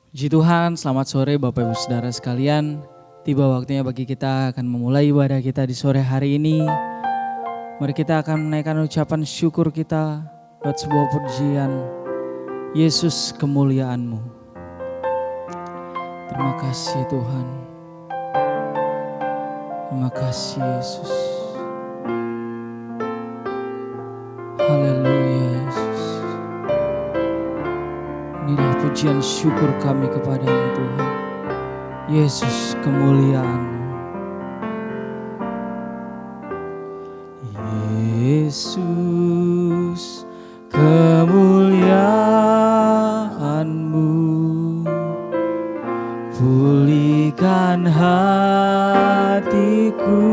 Puji Tuhan, selamat sore Bapak Ibu Saudara sekalian. Tiba waktunya bagi kita akan memulai ibadah kita di sore hari ini. Mari kita akan menaikkan ucapan syukur kita buat sebuah pujian. Yesus kemuliaan-Mu. Terima kasih Tuhan. Terima kasih Yesus. Haleluya Yesus. Inilah pujian syukur kami kepada-Mu Tuhan. Yesus kemuliaan-Mu. Yesus kemuliaan-Mu, pulihkan hatiku.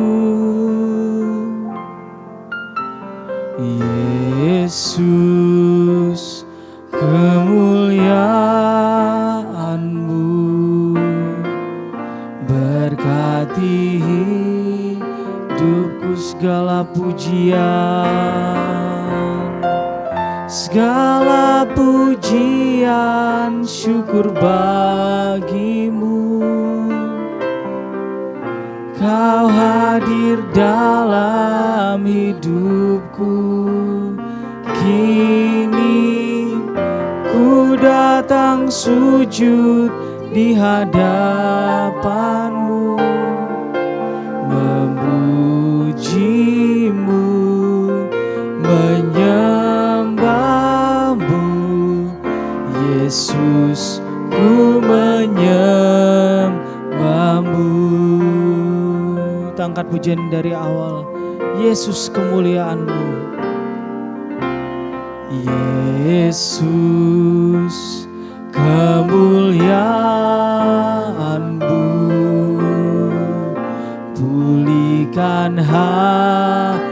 Yesus kemuliaan-Mu, berkati hidupku. Segala pujian syukur bagimu. Kau hadir dalam hidupku. Kini ku datang sujud di hadapan-Mu, memuji-Mu, menyembah-Mu. Yesus, ku menyembah-Mu. Angkat pujian dari awal. Yesus kemuliaan-Mu. Yesus kemuliaan-Mu, pulihkan hatiku.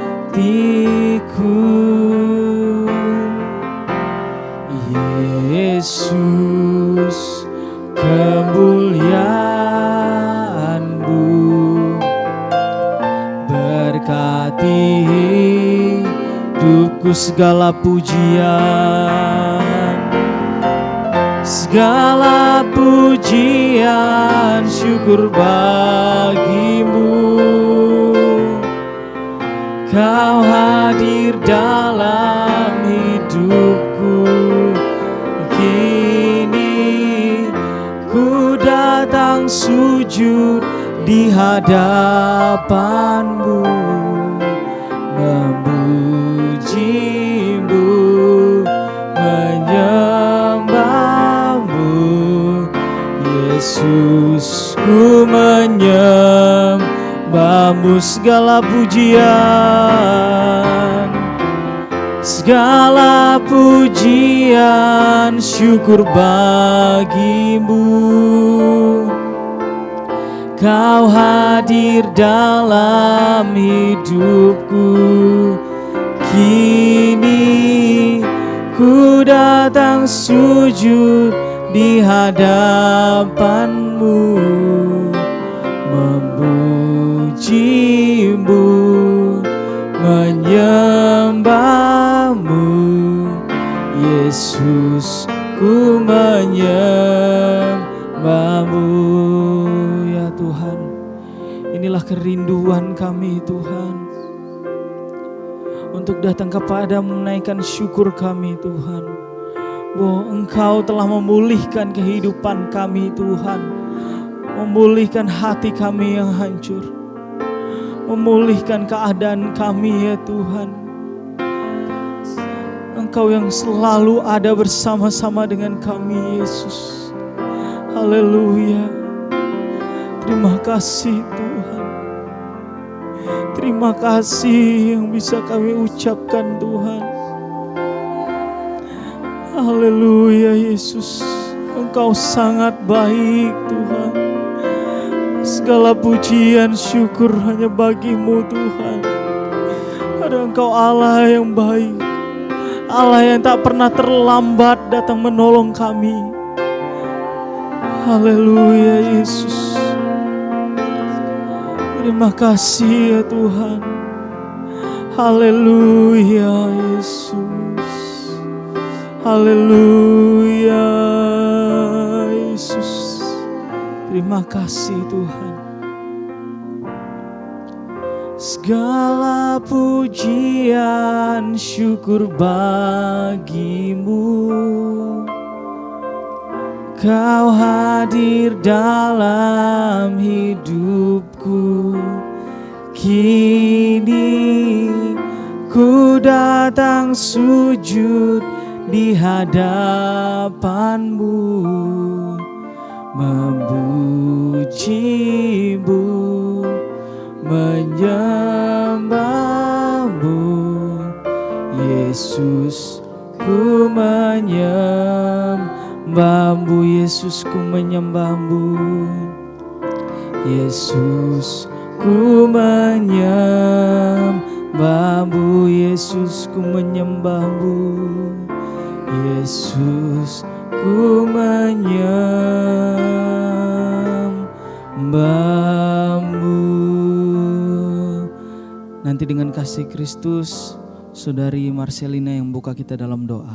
Yesus kemuliaan-Mu, berkati hidupku. Segala pujian syukur bagimu. Kau hadir dalam hidupku. Kini ku datang sujud di hadapan-Mu, memuji-Mu, menyembah-Mu. Yesus, ku menyembah-Mu. Segala pujian syukur bagimu. Kau hadir dalam hidupku. Kini ku datang sujud di hadapan-Mu, memuji-Mu, menyembah-Mu. Yesus, ku menyembah-Mu. Ya Tuhan, inilah kerinduan kami Tuhan, untuk datang kepada-Mu, menaikkan syukur kami Tuhan, bahwa Engkau telah memulihkan kehidupan kami Tuhan, memulihkan hati kami yang hancur, memulihkan keadaan kami ya Tuhan. Engkau yang selalu ada bersama-sama dengan kami Yesus. Haleluya. Terima kasih Tuhan. Terima kasih yang bisa kami ucapkan Tuhan. Haleluya Yesus. Engkau sangat baik Tuhan. Segala pujian syukur hanya bagi-Mu Tuhan. Karena Engkau Allah yang baik, Allah yang tak pernah terlambat datang menolong kami. Haleluya Yesus. Terima kasih ya Tuhan. Haleluya Yesus. Haleluya Yesus. Terima kasih Tuhan. Segala pujian syukur bagimu. Kau hadir dalam hidupku. Kini ku datang sujud di hadapanmu, memujimu, menyembahmu. Yesus, ku menyembahmu. Yesus, ku menyembahmu. Yesus, ku menyembahmu. Yesus, ku menyembahmu. Yesus, ku menyembahmu. Nanti dengan kasih Kristus, Saudari Marcelina yang buka kita dalam doa.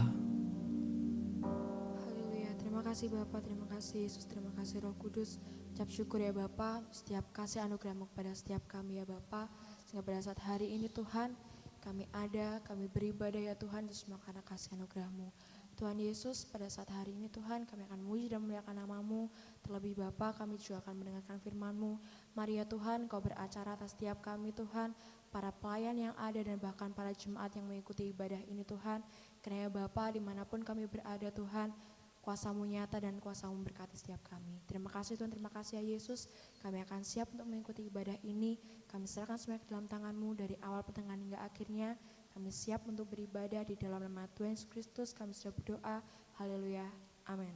Haleluya, terima kasih Bapak, terima kasih Yesus, terima kasih Roh Kudus. Ucap syukur ya Bapak, setiap kasih anugerah-Mu kepada setiap kami ya Bapak. Sehingga pada saat hari ini Tuhan, kami ada, kami beribadah ya Tuhan, itu semua karena kasih anugerah-Mu. Tuhan Yesus, pada saat hari ini Tuhan, kami akan memuji dan memuliakan nama-Mu. Terlebih Bapa, kami juga akan mendengarkan firman-Mu. Mari ya Tuhan, Kau beracara atas setiap kami Tuhan, para pelayan yang ada dan bahkan para jemaat yang mengikuti ibadah ini Tuhan. Karena ya Bapa, dimanapun kami berada Tuhan, kuasa-Mu nyata dan kuasa-Mu berkati setiap kami. Terima kasih Tuhan, terima kasih ya Yesus. Kami akan siap untuk mengikuti ibadah ini. Kami serahkan semuanya ke dalam tangan-Mu dari awal pertengahan hingga akhirnya. Kami siap untuk beribadah di dalam nama Tuhan Yesus Kristus. Kami sudah berdoa. Haleluya. Amin.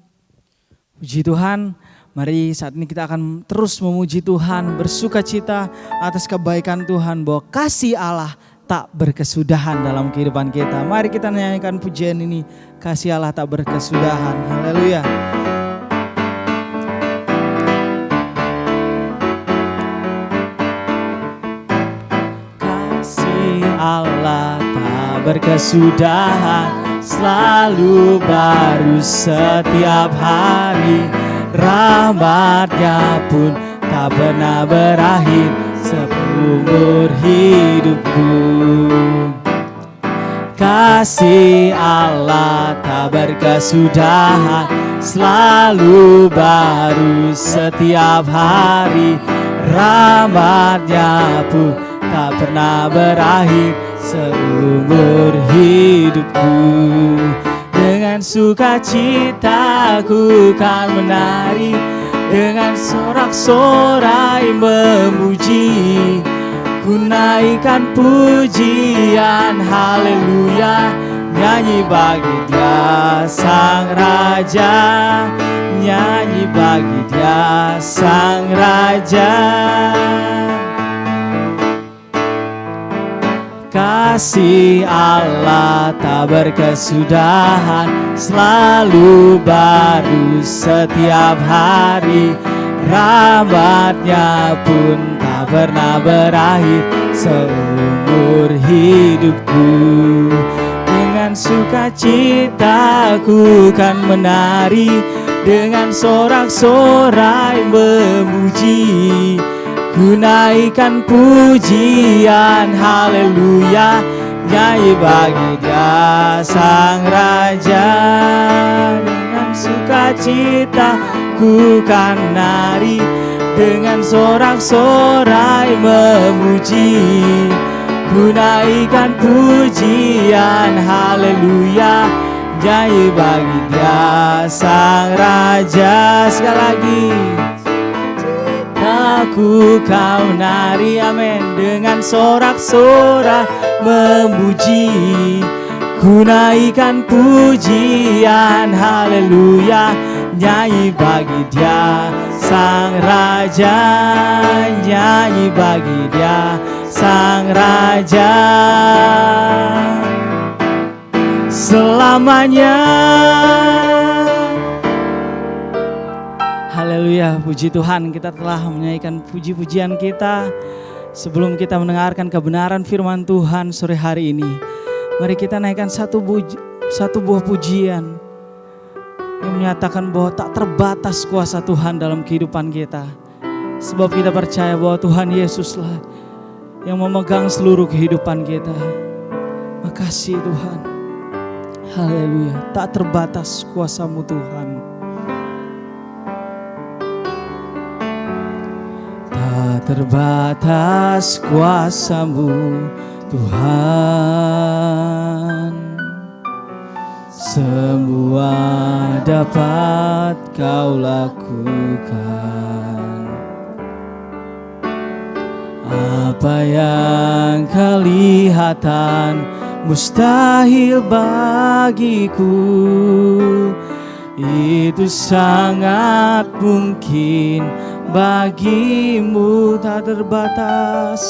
Puji Tuhan, mari saat ini kita akan terus memuji Tuhan, bersuka cita atas kebaikan Tuhan, bahwa kasih Allah tak berkesudahan dalam kehidupan kita. Mari kita nyanyikan pujian ini, kasih Allah tak berkesudahan. Haleluya. Kasih Allah tak berkesudahan, selalu baru setiap hari. Rahmat-Nya pun tak pernah berakhir seumur hidupku. Kasih Allah tak berkesudahan, selalu baru setiap hari. Rahmat-Nya pun tak pernah berakhir seumur hidupku. Dengan sukacita ku kan menari, dengan sorak-sorai memuji. Ku naikkan pujian, haleluya, nyanyi bagi Dia Sang Raja, nyanyi bagi Dia Sang Raja. Kasih Allah tak berkesudahan, selalu baru setiap hari. Rahmat-Nya pun tak pernah berakhir seumur hidupku. Dengan sukacita ku kan menari, dengan sorak-sorai memuji. Ku naikkan pujian, haleluya, nyanyi bagi Dia Sang Raja. Dengan sukacita ku kan nari, dengan sorak-sorai memuji. Ku naikkan pujian, haleluya, nyanyi bagi Dia Sang Raja. Sekali lagi. Aku kau nari, amin, dengan sorak-sorai memuji. Ku naikkan pujian, haleluya, nyanyi bagi Dia Sang Raja, nyanyi bagi Dia Sang Raja. Selamanya. Haleluya, puji Tuhan, kita telah menyanyikan puji-pujian kita. Sebelum kita mendengarkan kebenaran firman Tuhan sore hari ini, mari kita naikkan satu buah pujian yang menyatakan bahwa tak terbatas kuasa Tuhan dalam kehidupan kita. Sebab kita percaya bahwa Tuhan Yesuslah yang memegang seluruh kehidupan kita. Makasih Tuhan. Haleluya. Tak terbatas kuasa-Mu Tuhan. Tak terbatas kuasa-Mu Tuhan. Semua dapat Kau lakukan. Apa yang kelihatan mustahil bagiku, itu sangat mungkin bagimu. Tak terbatas,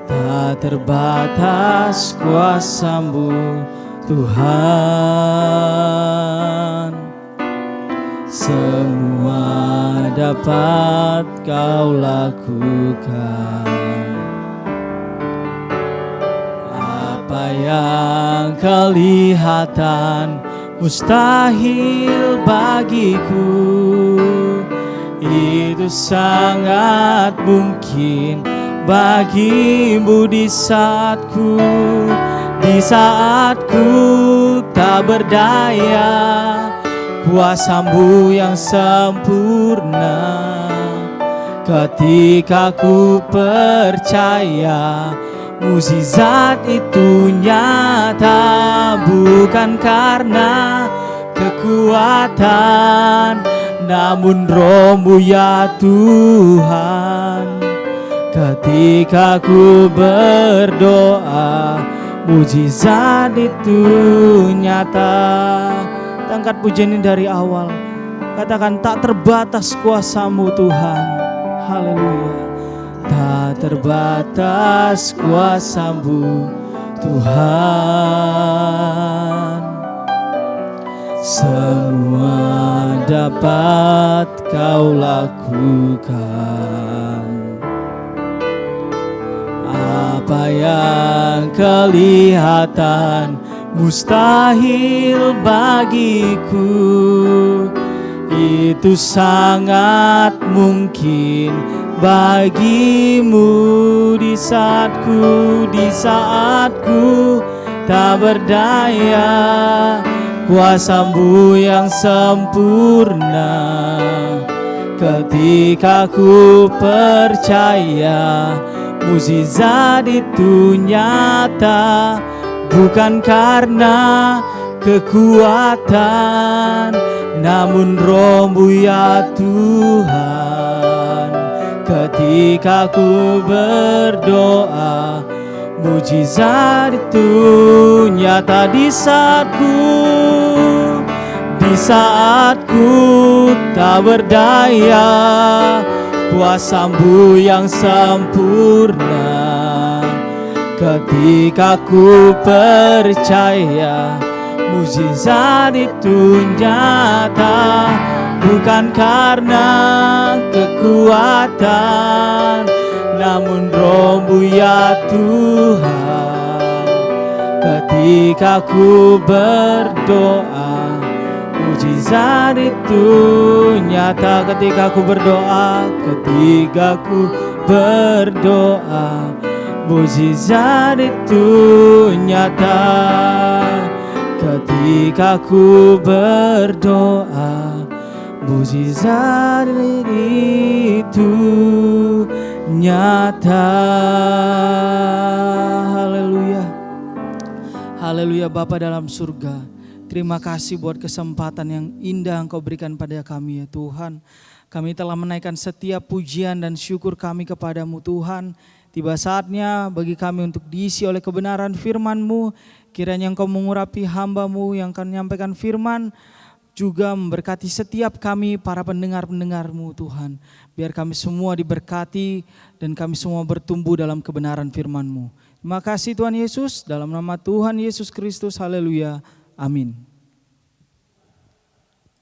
tak terbatas kuasa-Mu Tuhan. Semua dapat Kau lakukan. Apa yang kelihatan mustahil bagiku, itu sangat mungkin bagimu di saatku tak berdaya. Kuasa-Mu yang sempurna. Ketika ku percaya mukjizat itu nyata, bukan karena kekuatan, namun Roh-Mu ya Tuhan. Ketika ku berdoa, mukjizat itu nyata. Angkat pujian ini dari awal. Katakan, tak terbatas kuasa-Mu Tuhan. Haleluya. Tak terbatas kuasa-Mu Tuhan. Semua dapat Kau lakukan. Apa yang kelihatan mustahil bagiku, itu sangat mungkin bagimu di saatku tak berdaya. Kuasa-Mu yang sempurna. Ketika ku percaya mukjizat itu nyata, bukan karena kekuatan, namun Roh-Mu ya Tuhan. Ketika ku berdoa, mukjizat itu nyata di saatku tak berdaya. Kuasa-Mu yang sempurna. Ketika ku percaya mukjizat itu nyata, bukan karena kekuatan, namun Roh-Mu ya Tuhan. Ketika ku berdoa, mukjizat itu nyata. Ketika ku berdoa, mukjizat itu nyata. Ketika ku berdoa, mukjizat itu nyata. Haleluya. Haleluya. Bapa dalam surga, terima kasih buat kesempatan yang indah Engkau berikan pada kami ya Tuhan. Kami telah menaikkan setiap pujian dan syukur kami kepadamu Tuhan. Tiba saatnya bagi kami untuk diisi oleh kebenaran firman-Mu. Kiranya Engkau mengurapi hamba-Mu yang akan menyampaikan firman, juga memberkati setiap kami para pendengar-pendengar-Mu Tuhan. Biar kami semua diberkati dan kami semua bertumbuh dalam kebenaran firman-Mu. Terima kasih Tuhan Yesus, dalam nama Tuhan Yesus Kristus, haleluya, amin.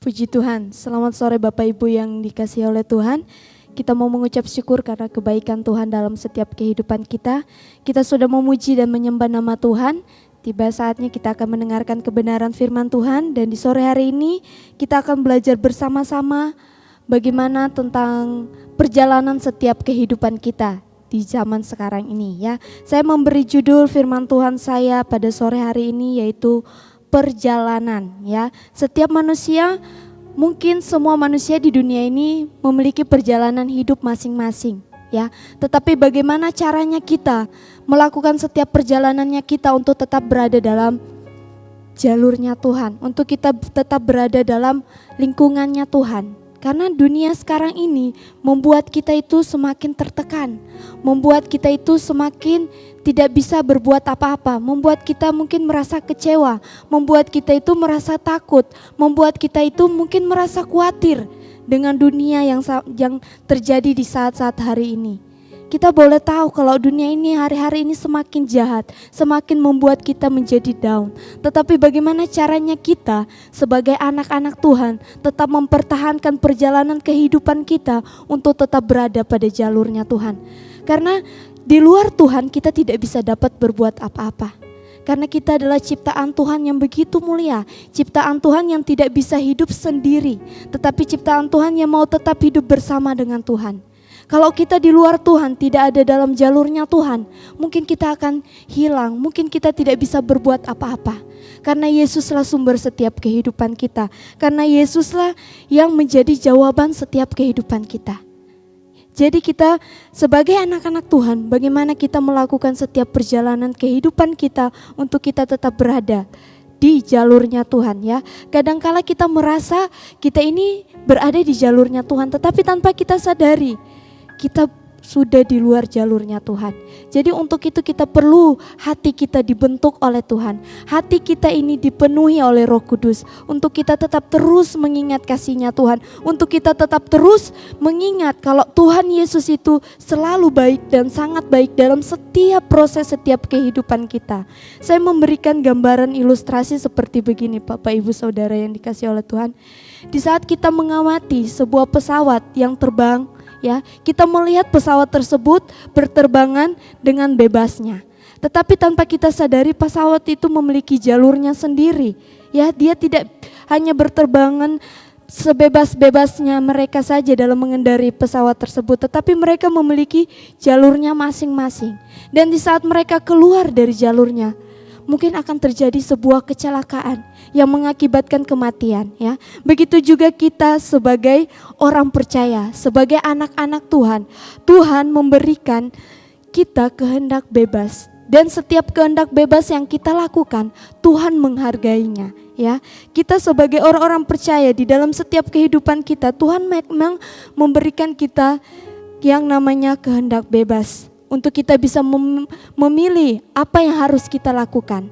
Puji Tuhan, selamat sore Bapak Ibu yang dikasihi oleh Tuhan. Kita mau mengucap syukur karena kebaikan Tuhan dalam setiap kehidupan kita. Kita sudah memuji dan menyembah nama Tuhan. Tiba saatnya kita akan mendengarkan kebenaran firman Tuhan, dan di sore hari ini kita akan belajar bersama-sama bagaimana tentang perjalanan setiap kehidupan kita di zaman sekarang ini ya. Saya memberi judul firman Tuhan saya pada sore hari ini yaitu perjalanan ya. Setiap manusia, mungkin semua manusia di dunia ini memiliki perjalanan hidup masing-masing ya. Tetapi bagaimana caranya kita melakukan setiap perjalanannya kita untuk tetap berada dalam jalurnya Tuhan, untuk kita tetap berada dalam lingkungannya Tuhan. Karena dunia sekarang ini membuat kita itu semakin tertekan, membuat kita itu semakin tidak bisa berbuat apa-apa, membuat kita mungkin merasa kecewa, membuat kita itu merasa takut, membuat kita itu mungkin merasa khawatir dengan dunia yang terjadi di saat-saat hari ini. Kita boleh tahu kalau dunia ini hari-hari ini semakin jahat, semakin membuat kita menjadi down. Tetapi bagaimana caranya kita sebagai anak-anak Tuhan tetap mempertahankan perjalanan kehidupan kita untuk tetap berada pada jalurnya Tuhan. Karena di luar Tuhan kita tidak bisa dapat berbuat apa-apa. Karena kita adalah ciptaan Tuhan yang begitu mulia, ciptaan Tuhan yang tidak bisa hidup sendiri, tetapi ciptaan Tuhan yang mau tetap hidup bersama dengan Tuhan. Kalau kita di luar Tuhan, tidak ada dalam jalurnya Tuhan, mungkin kita akan hilang, mungkin kita tidak bisa berbuat apa-apa. Karena Yesuslah sumber setiap kehidupan kita, karena Yesuslah yang menjadi jawaban setiap kehidupan kita. Jadi kita sebagai anak-anak Tuhan, bagaimana kita melakukan setiap perjalanan kehidupan kita untuk kita tetap berada di jalurnya Tuhan ya. Kadangkala kita merasa kita ini berada di jalurnya Tuhan, tetapi tanpa kita sadari kita sudah di luar jalurnya Tuhan. Jadi untuk itu kita perlu hati kita dibentuk oleh Tuhan. Hati kita ini dipenuhi oleh Roh Kudus untuk kita tetap terus mengingat kasih-Nya Tuhan. Untuk kita tetap terus mengingat kalau Tuhan Yesus itu selalu baik dan sangat baik dalam setiap proses, setiap kehidupan kita. Saya memberikan gambaran ilustrasi seperti begini Bapak Ibu Saudara yang dikasihi oleh Tuhan. Di saat kita mengamati sebuah pesawat yang terbang, ya, kita melihat pesawat tersebut berterbangan dengan bebasnya. Tetapi tanpa kita sadari pesawat itu memiliki jalurnya sendiri. Ya, dia tidak hanya berterbangan sebebas-bebasnya mereka saja dalam mengendarai pesawat tersebut, tetapi mereka memiliki jalurnya masing-masing. Dan di saat mereka keluar dari jalurnya, mungkin akan terjadi sebuah kecelakaan yang mengakibatkan kematian ya. Begitu juga kita sebagai orang percaya, sebagai anak-anak Tuhan. Tuhan memberikan kita kehendak bebas, dan setiap kehendak bebas yang kita lakukan Tuhan menghargainya ya. Kita sebagai orang-orang percaya di dalam setiap kehidupan kita, Tuhan memang memberikan kita yang namanya kehendak bebas untuk kita bisa memilih apa yang harus kita lakukan.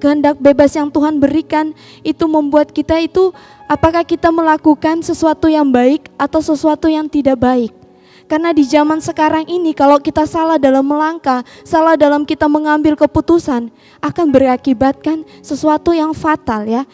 Kehendak bebas yang Tuhan berikan itu membuat kita itu apakah kita melakukan sesuatu yang baik atau sesuatu yang tidak baik. Karena di zaman sekarang ini kalau kita salah dalam melangkah, salah dalam kita mengambil keputusan, akan berakibatkan sesuatu yang fatal ya.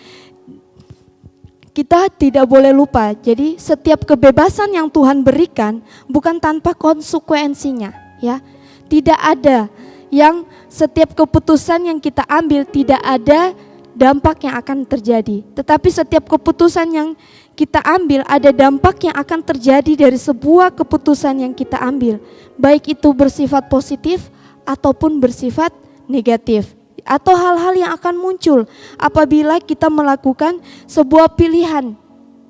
Kita tidak boleh lupa, jadi setiap kebebasan yang Tuhan berikan bukan tanpa konsekuensinya ya. Tidak ada yang setiap keputusan yang kita ambil tidak ada dampak yang akan terjadi. Tetapi setiap keputusan yang kita ambil ada dampak yang akan terjadi dari sebuah keputusan yang kita ambil. Baik itu bersifat positif ataupun bersifat negatif. Atau hal-hal yang akan muncul apabila kita melakukan sebuah pilihan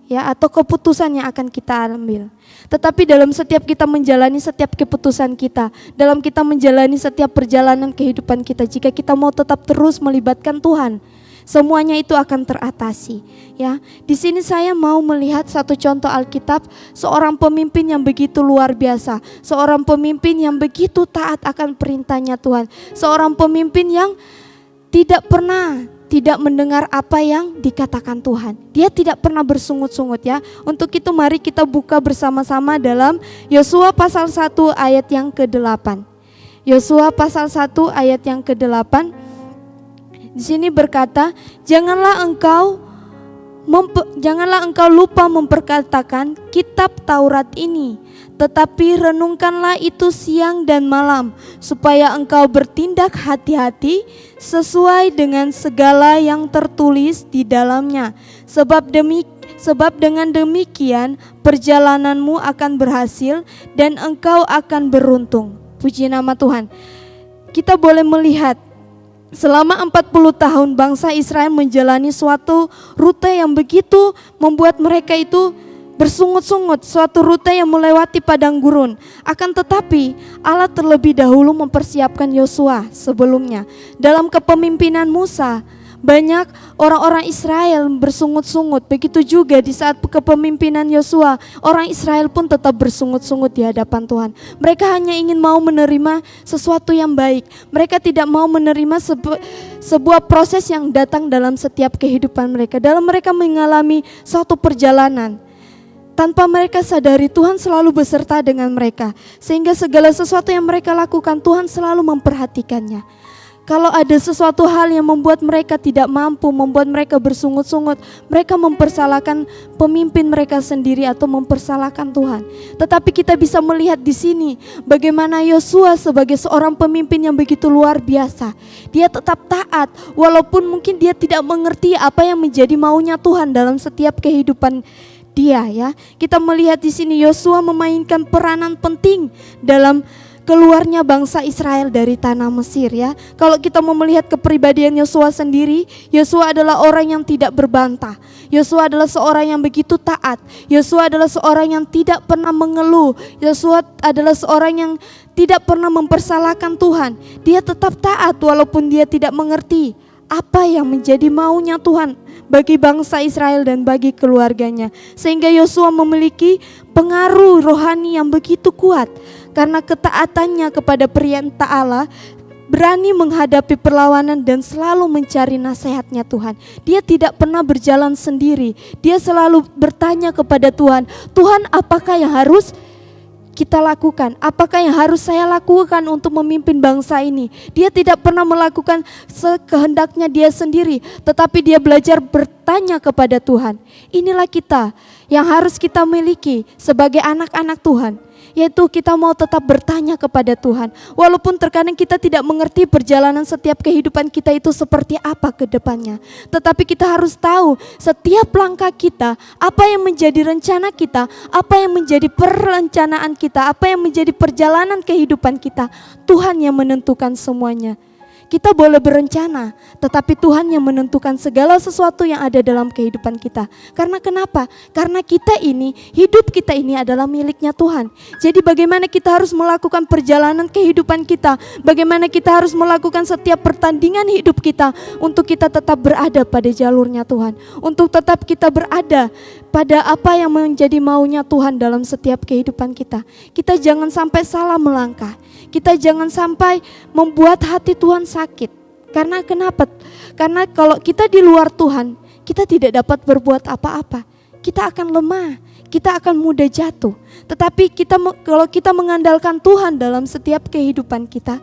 ya, atau keputusan yang akan kita ambil. Tetapi dalam setiap kita menjalani setiap keputusan kita, dalam kita menjalani setiap perjalanan kehidupan kita, jika kita mau tetap terus melibatkan Tuhan, semuanya itu akan teratasi ya. Di sini saya mau melihat satu contoh Alkitab, seorang pemimpin yang begitu luar biasa, seorang pemimpin yang begitu taat akan perintahnya Tuhan, seorang pemimpin yang tidak mendengar apa yang dikatakan Tuhan. Dia tidak pernah bersungut-sungut ya. Untuk itu mari kita buka bersama-sama dalam Yosua pasal 1 ayat yang ke-8. Yosua pasal 1 ayat yang ke-8. Di sini berkata, "Janganlah engkau Janganlah engkau lupa memperkatakan kitab Taurat ini, tetapi renungkanlah itu siang dan malam, supaya engkau bertindak hati-hati sesuai dengan segala yang tertulis di dalamnya. Sebab dengan demikian perjalananmu akan berhasil dan engkau akan beruntung. Puji nama Tuhan. Kita boleh melihat selama 40 tahun bangsa Israel menjalani suatu rute yang begitu membuat mereka itu bersungut-sungut, suatu rute yang melewati padang gurun. Akan tetapi Allah terlebih dahulu mempersiapkan Yosua sebelumnya. Dalam kepemimpinan Musa, banyak orang-orang Israel bersungut-sungut. Begitu juga di saat kepemimpinan Yosua, orang Israel pun tetap bersungut-sungut di hadapan Tuhan. Mereka hanya ingin mau menerima sesuatu yang baik. Mereka tidak mau menerima sebuah proses yang datang dalam setiap kehidupan mereka. Dalam mereka mengalami suatu perjalanan, tanpa mereka sadari Tuhan selalu beserta dengan mereka. Sehingga segala sesuatu yang mereka lakukan, Tuhan selalu memperhatikannya. Kalau ada sesuatu hal yang membuat mereka tidak mampu, membuat mereka bersungut-sungut, mereka mempersalahkan pemimpin mereka sendiri atau mempersalahkan Tuhan. Tetapi kita bisa melihat di sini bagaimana Yosua sebagai seorang pemimpin yang begitu luar biasa. Dia tetap taat walaupun mungkin dia tidak mengerti apa yang menjadi maunya Tuhan dalam setiap kehidupan dia, ya. Kita melihat di sini Yosua memainkan peranan penting dalam keluarnya bangsa Israel dari tanah Mesir, ya. Kalau kita mau melihat kepribadian Yosua sendiri, Yosua adalah orang yang tidak berbantah. Yosua adalah seorang yang begitu taat. Yosua adalah seorang yang tidak pernah mengeluh. Yosua adalah seorang yang tidak pernah mempersalahkan Tuhan. Dia tetap taat walaupun dia tidak mengerti apa yang menjadi maunya Tuhan bagi bangsa Israel dan bagi keluarganya. Sehingga Yosua memiliki pengaruh rohani yang begitu kuat. Karena ketaatannya kepada perintah Allah, berani menghadapi perlawanan dan selalu mencari nasihatnya Tuhan. Dia tidak pernah berjalan sendiri. Dia selalu bertanya kepada Tuhan, Tuhan, apakah yang harus kita lakukan? Apakah yang harus saya lakukan untuk memimpin bangsa ini? Dia tidak pernah melakukan sekehendaknya dia sendiri, tetapi dia belajar bertanya kepada Tuhan. Inilah kita yang harus kita miliki sebagai anak-anak Tuhan, yaitu kita mau tetap bertanya kepada Tuhan. Walaupun terkadang kita tidak mengerti perjalanan setiap kehidupan kita itu seperti apa ke depannya. Tetapi kita harus tahu setiap langkah kita, apa yang menjadi rencana kita, apa yang menjadi perencanaan kita, apa yang menjadi perjalanan kehidupan kita. Tuhan yang menentukan semuanya. Kita boleh berencana, tetapi Tuhan yang menentukan segala sesuatu yang ada dalam kehidupan kita. Karena kenapa? Karena kita ini, hidup kita ini adalah miliknya Tuhan. Jadi bagaimana kita harus melakukan perjalanan kehidupan kita, bagaimana kita harus melakukan setiap pertandingan hidup kita untuk kita tetap berada pada jalurnya Tuhan, untuk tetap kita berada pada apa yang menjadi maunya Tuhan dalam setiap kehidupan kita. Kita jangan sampai salah melangkah. Kita jangan sampai membuat hati Tuhan sakit. Karena kenapa? Karena kalau kita di luar Tuhan, kita tidak dapat berbuat apa-apa. Kita akan lemah, kita akan mudah jatuh. Tetapi kalau kita mengandalkan Tuhan dalam setiap kehidupan kita,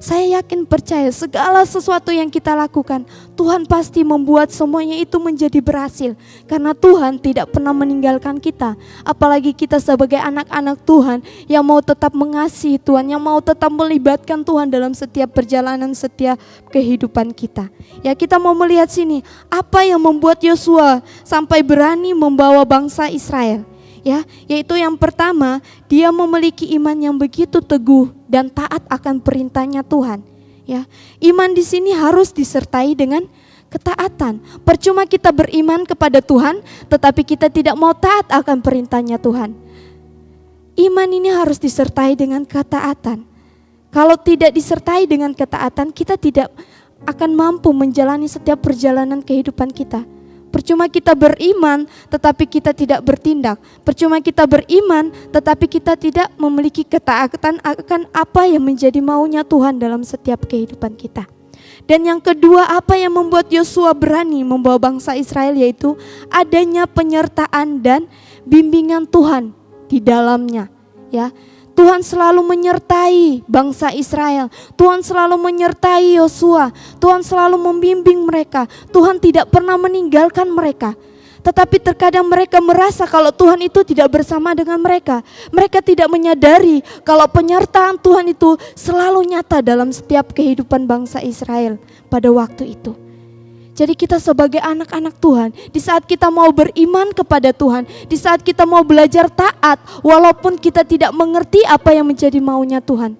saya yakin percaya segala sesuatu yang kita lakukan, Tuhan pasti membuat semuanya itu menjadi berhasil. Karena Tuhan tidak pernah meninggalkan kita. Apalagi kita sebagai anak-anak Tuhan yang mau tetap mengasihi Tuhan, yang mau tetap melibatkan Tuhan dalam setiap perjalanan, setiap kehidupan kita. Ya, kita mau melihat sini, apa yang membuat Yosua sampai berani membawa bangsa Israel. Ya, yaitu yang pertama, dia memiliki iman yang begitu teguh dan taat akan perintahnya Tuhan. Ya, iman di sini harus disertai dengan ketaatan. Percuma kita beriman kepada Tuhan, tetapi kita tidak mau taat akan perintahnya Tuhan. Iman ini harus disertai dengan ketaatan. Kalau tidak disertai dengan ketaatan, kita tidak akan mampu menjalani setiap perjalanan kehidupan kita. Percuma kita beriman tetapi kita tidak bertindak. Percuma kita beriman tetapi kita tidak memiliki ketaatan akan apa yang menjadi maunya Tuhan dalam setiap kehidupan kita. Dan yang kedua, apa yang membuat Yosua berani membawa bangsa Israel, yaitu adanya penyertaan dan bimbingan Tuhan di dalamnya. Ya, Tuhan selalu menyertai bangsa Israel. Tuhan selalu menyertai Yosua. Tuhan selalu membimbing mereka. Tuhan tidak pernah meninggalkan mereka. Tetapi terkadang mereka merasa kalau Tuhan itu tidak bersama dengan mereka. Mereka tidak menyadari kalau penyertaan Tuhan itu selalu nyata dalam setiap kehidupan bangsa Israel pada waktu itu. Jadi kita sebagai anak-anak Tuhan, di saat kita mau beriman kepada Tuhan, di saat kita mau belajar taat, walaupun kita tidak mengerti apa yang menjadi maunya Tuhan,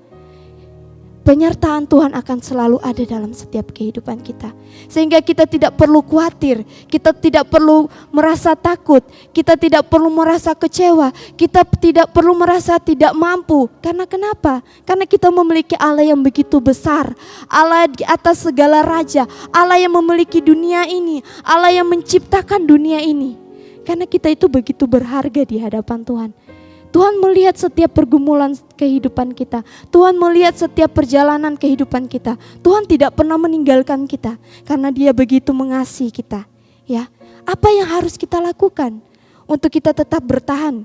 penyertaan Tuhan akan selalu ada dalam setiap kehidupan kita. Sehingga kita tidak perlu khawatir, kita tidak perlu merasa takut, kita tidak perlu merasa kecewa, kita tidak perlu merasa tidak mampu. Karena kenapa? Karena kita memiliki Allah yang begitu besar, Allah di atas segala raja, Allah yang memiliki dunia ini, Allah yang menciptakan dunia ini. Karena kita itu begitu berharga di hadapan Tuhan. Tuhan melihat setiap pergumulan kehidupan kita. Tuhan melihat setiap perjalanan kehidupan kita. Tuhan tidak pernah meninggalkan kita karena Dia begitu mengasihi kita. Ya, apa yang harus kita lakukan untuk kita tetap bertahan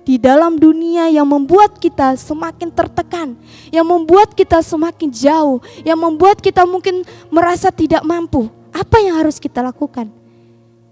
di dalam dunia yang membuat kita semakin tertekan, yang membuat kita semakin jauh, yang membuat kita mungkin merasa tidak mampu? Apa yang harus kita lakukan?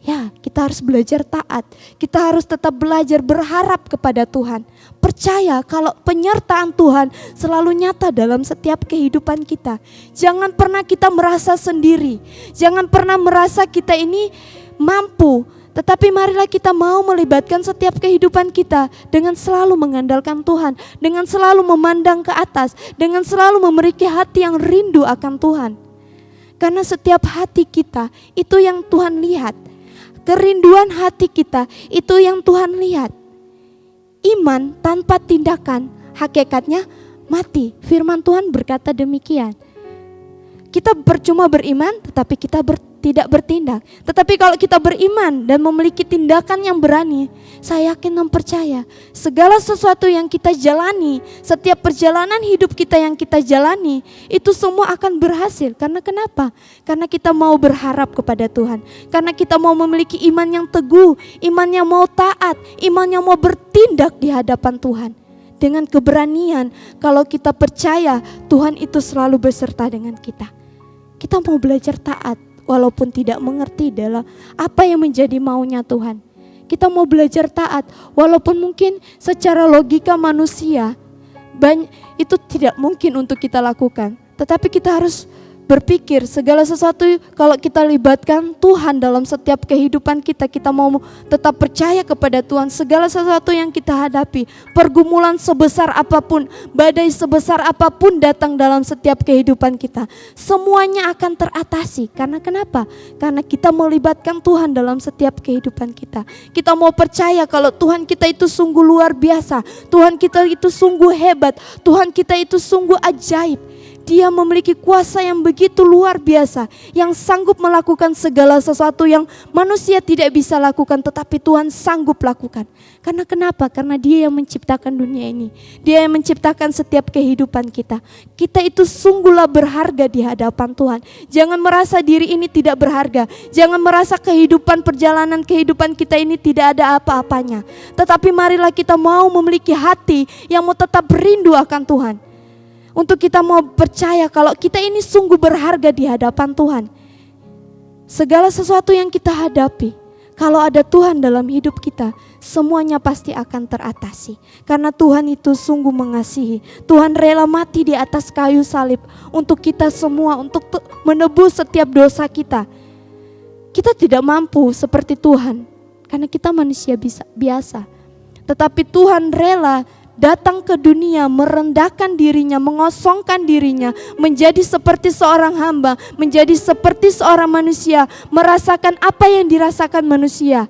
Ya, kita harus belajar taat. Kita harus tetap belajar berharap kepada Tuhan. Percaya kalau penyertaan Tuhan selalu nyata dalam setiap kehidupan kita. Jangan pernah kita merasa sendiri. Jangan pernah merasa kita ini mampu. Tetapi marilah kita mau melibatkan setiap kehidupan kita dengan selalu mengandalkan Tuhan. Dengan selalu memandang ke atas. Dengan selalu memiliki hati yang rindu akan Tuhan. Karena setiap hati kita itu yang Tuhan lihat. Kerinduan hati kita itu yang Tuhan lihat. Iman tanpa tindakan hakikatnya mati. Firman Tuhan berkata demikian. Kita percuma beriman tetapi kita tidak bertindak. Tetapi kalau kita beriman dan memiliki tindakan yang berani, saya yakin dan percaya segala sesuatu yang kita jalani, setiap perjalanan hidup kita yang kita jalani, itu semua akan berhasil. Karena kenapa? Karena kita mau berharap kepada Tuhan. Karena kita mau memiliki iman yang teguh, iman yang mau taat, iman yang mau bertindak di hadapan Tuhan. Dengan keberanian, kalau kita percaya Tuhan itu selalu beserta dengan kita. Kita mau belajar taat walaupun tidak mengerti dalam apa yang menjadi maunya Tuhan. Kita mau belajar taat walaupun mungkin secara logika manusia itu tidak mungkin untuk kita lakukan. Tetapi kita harus berpikir segala sesuatu kalau kita libatkan Tuhan dalam setiap kehidupan kita, kita mau tetap percaya kepada Tuhan. Segala sesuatu yang kita hadapi, pergumulan sebesar apapun, badai sebesar apapun datang dalam setiap kehidupan kita, semuanya akan teratasi. Karena kenapa? Karena kita melibatkan Tuhan dalam setiap kehidupan kita. Kita mau percaya kalau Tuhan kita itu sungguh luar biasa, Tuhan kita itu sungguh hebat, Tuhan kita itu sungguh ajaib. Dia memiliki kuasa yang begitu luar biasa, yang sanggup melakukan segala sesuatu yang manusia tidak bisa lakukan, tetapi Tuhan sanggup lakukan. Karena kenapa? Karena Dia yang menciptakan dunia ini. Dia yang menciptakan setiap kehidupan kita. Kita itu sungguhlah berharga di hadapan Tuhan. Jangan merasa diri ini tidak berharga. Jangan merasa perjalanan kehidupan kita ini tidak ada apa-apanya. Tetapi marilah kita mau memiliki hati yang mau tetap rindu akan Tuhan. Untuk kita mau percaya kalau kita ini sungguh berharga di hadapan Tuhan. Segala sesuatu yang kita hadapi, kalau ada Tuhan dalam hidup kita, semuanya pasti akan teratasi. Karena Tuhan itu sungguh mengasihi. Tuhan rela mati di atas kayu salib untuk kita semua, untuk menebus setiap dosa kita. Kita tidak mampu seperti Tuhan, karena kita manusia biasa. Tetapi Tuhan rela datang ke dunia, merendahkan dirinya, mengosongkan dirinya, menjadi seperti seorang hamba, menjadi seperti seorang manusia, merasakan apa yang dirasakan manusia.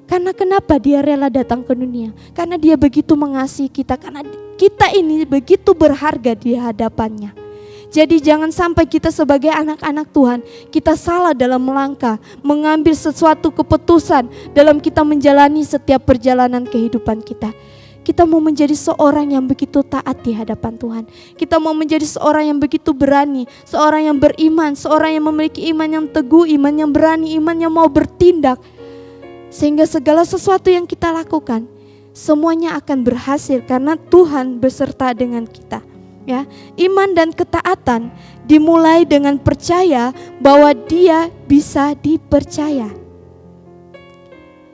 Karena kenapa Dia rela datang ke dunia? Karena Dia begitu mengasihi kita, karena kita ini begitu berharga di hadapannya. Jadi jangan sampai kita sebagai anak-anak Tuhan, kita salah dalam melangkah, mengambil sesuatu keputusan dalam kita menjalani setiap perjalanan kehidupan kita. Kita mau menjadi seorang yang begitu taat di hadapan Tuhan. Kita mau menjadi seorang yang begitu berani, seorang yang beriman, seorang yang memiliki iman yang teguh, iman yang berani, iman yang mau bertindak. Sehingga segala sesuatu yang kita lakukan, semuanya akan berhasil karena Tuhan beserta dengan kita. Ya, iman dan ketaatan dimulai dengan percaya bahwa Dia bisa dipercaya.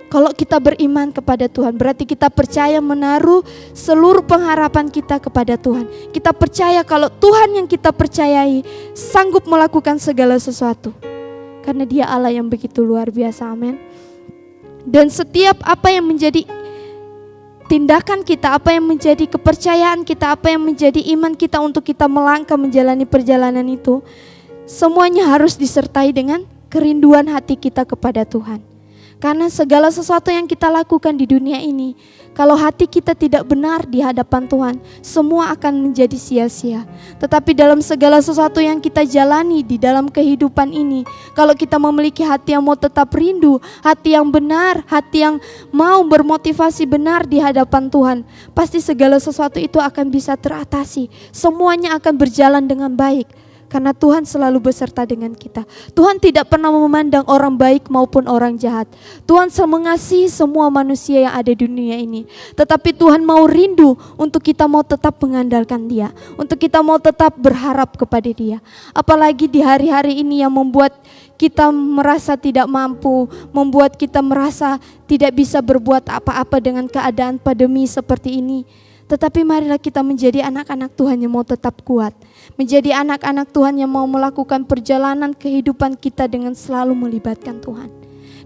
Kalau kita beriman kepada Tuhan, berarti kita percaya menaruh seluruh pengharapan kita kepada Tuhan. Kita percaya kalau Tuhan yang kita percayai sanggup melakukan segala sesuatu. Karena Dia Allah yang begitu luar biasa, amin. Dan setiap apa yang menjadi tindakan kita, apa yang menjadi kepercayaan kita, apa yang menjadi iman kita untuk kita melangkah menjalani perjalanan itu, semuanya harus disertai dengan kerinduan hati kita kepada Tuhan. Karena segala sesuatu yang kita lakukan di dunia ini, kalau hati kita tidak benar di hadapan Tuhan, semua akan menjadi sia-sia. Tetapi dalam segala sesuatu yang kita jalani di dalam kehidupan ini, kalau kita memiliki hati yang mau tetap rindu, hati yang benar, hati yang mau bermotivasi benar di hadapan Tuhan, pasti segala sesuatu itu akan bisa teratasi. Semuanya akan berjalan dengan baik. Karena Tuhan selalu beserta dengan kita. Tuhan tidak pernah memandang orang baik maupun orang jahat. Tuhan mengasihi semua manusia yang ada di dunia ini. Tetapi Tuhan mau rindu untuk kita mau tetap mengandalkan Dia, untuk kita mau tetap berharap kepada Dia. Apalagi di hari-hari ini yang membuat kita merasa tidak mampu, membuat kita merasa tidak bisa berbuat apa-apa dengan keadaan pandemi seperti ini. Tetapi marilah kita menjadi anak-anak Tuhan yang mau tetap kuat. Menjadi anak-anak Tuhan yang mau melakukan perjalanan kehidupan kita dengan selalu melibatkan Tuhan.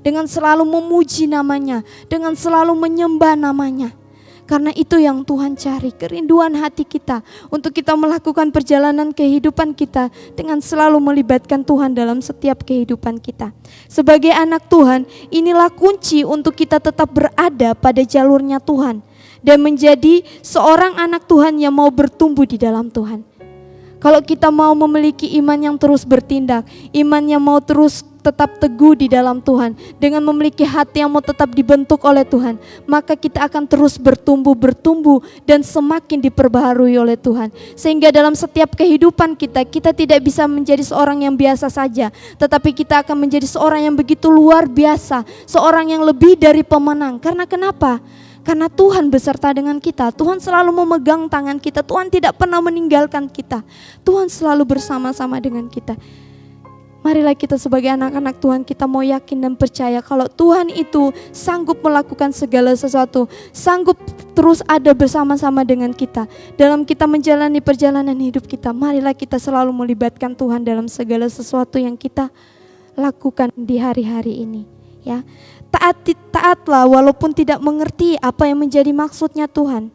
Dengan selalu memuji namanya, dengan selalu menyembah namanya. Karena itu yang Tuhan cari, kerinduan hati kita untuk kita melakukan perjalanan kehidupan kita dengan selalu melibatkan Tuhan dalam setiap kehidupan kita. Sebagai anak Tuhan, inilah kunci untuk kita tetap berada pada jalurnya Tuhan. Dan menjadi seorang anak Tuhan yang mau bertumbuh di dalam Tuhan. Kalau kita mau memiliki iman yang terus bertindak, iman yang mau terus tetap teguh di dalam Tuhan, dengan memiliki hati yang mau tetap dibentuk oleh Tuhan, maka kita akan terus bertumbuh dan semakin diperbaharui oleh Tuhan. Sehingga dalam setiap kehidupan kita tidak bisa menjadi seorang yang biasa saja, tetapi kita akan menjadi seorang yang begitu luar biasa, seorang yang lebih dari pemenang. Karena kenapa? Karena Tuhan beserta dengan kita. Tuhan selalu memegang tangan kita. Tuhan tidak pernah meninggalkan kita. Tuhan selalu bersama-sama dengan kita. Marilah kita sebagai anak-anak Tuhan, kita mau yakin dan percaya kalau Tuhan itu sanggup melakukan segala sesuatu, sanggup terus ada bersama-sama dengan kita. Dalam kita menjalani perjalanan hidup kita, marilah kita selalu melibatkan Tuhan dalam segala sesuatu yang kita lakukan di hari-hari ini. Ya, taatlah walaupun tidak mengerti apa yang menjadi maksudnya Tuhan.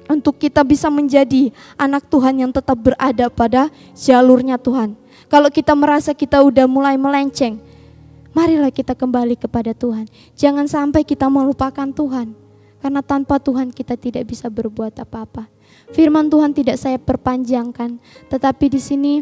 Untuk kita bisa menjadi anak Tuhan yang tetap berada pada jalurnya Tuhan. Kalau kita merasa kita udah mulai melenceng, marilah kita kembali kepada Tuhan. Jangan sampai kita melupakan Tuhan. Karena tanpa Tuhan kita tidak bisa berbuat apa-apa. Firman Tuhan tidak saya perpanjangkan, tetapi di sini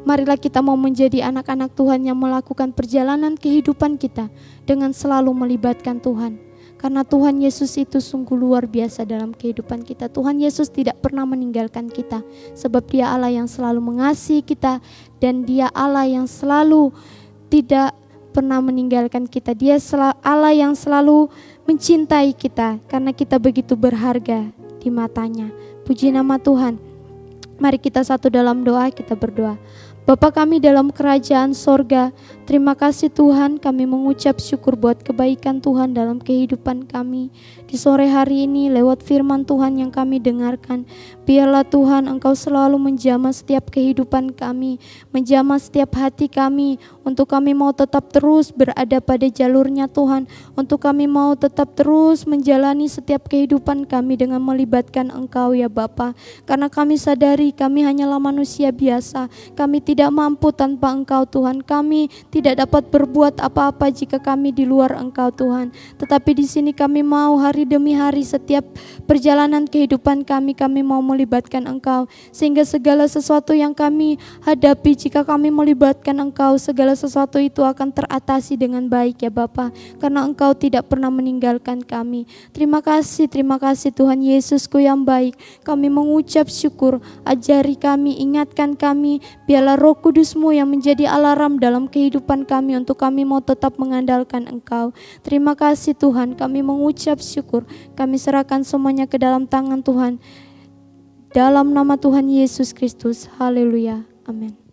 marilah kita mau menjadi anak-anak Tuhan yang melakukan perjalanan kehidupan kita dengan selalu melibatkan Tuhan. Karena Tuhan Yesus itu sungguh luar biasa dalam kehidupan kita. Tuhan Yesus tidak pernah meninggalkan kita. Sebab Dia Allah yang selalu mengasihi kita. Dan Dia Allah yang selalu tidak pernah meninggalkan kita. Dia Allah yang selalu mencintai kita. Karena kita begitu berharga di matanya. Puji nama Tuhan. Mari kita satu dalam doa, kita berdoa. Bapa kami dalam kerajaan sorga, terima kasih Tuhan, kami mengucap syukur buat kebaikan Tuhan dalam kehidupan kami. Di sore hari ini lewat firman Tuhan yang kami dengarkan, biarlah Tuhan Engkau selalu menjamah setiap kehidupan kami, menjamah setiap hati kami, untuk kami mau tetap terus berada pada jalurnya Tuhan, untuk kami mau tetap terus menjalani setiap kehidupan kami dengan melibatkan Engkau ya Bapa. Karena kami sadari kami hanyalah manusia biasa, kami tidak mampu tanpa Engkau Tuhan, kami tidak dapat berbuat apa-apa jika kami di luar Engkau Tuhan. Tetapi di sini kami mau hari demi hari setiap perjalanan kehidupan kami mau melibatkan Engkau, sehingga segala sesuatu yang kami hadapi jika kami melibatkan Engkau, segala sesuatu itu akan teratasi dengan baik ya Bapa, karena Engkau tidak pernah meninggalkan kami. Terima kasih Tuhan Yesusku yang baik. Kami mengucap syukur, ajari kami, ingatkan kami, biarlah Roh Kudus-Mu yang menjadi alarm dalam kehidupan kami untuk kami mau tetap mengandalkan Engkau. Terima kasih Tuhan, kami mengucap syukur, kami serahkan semuanya ke dalam tangan Tuhan. Dalam nama Tuhan Yesus Kristus, haleluya, amin.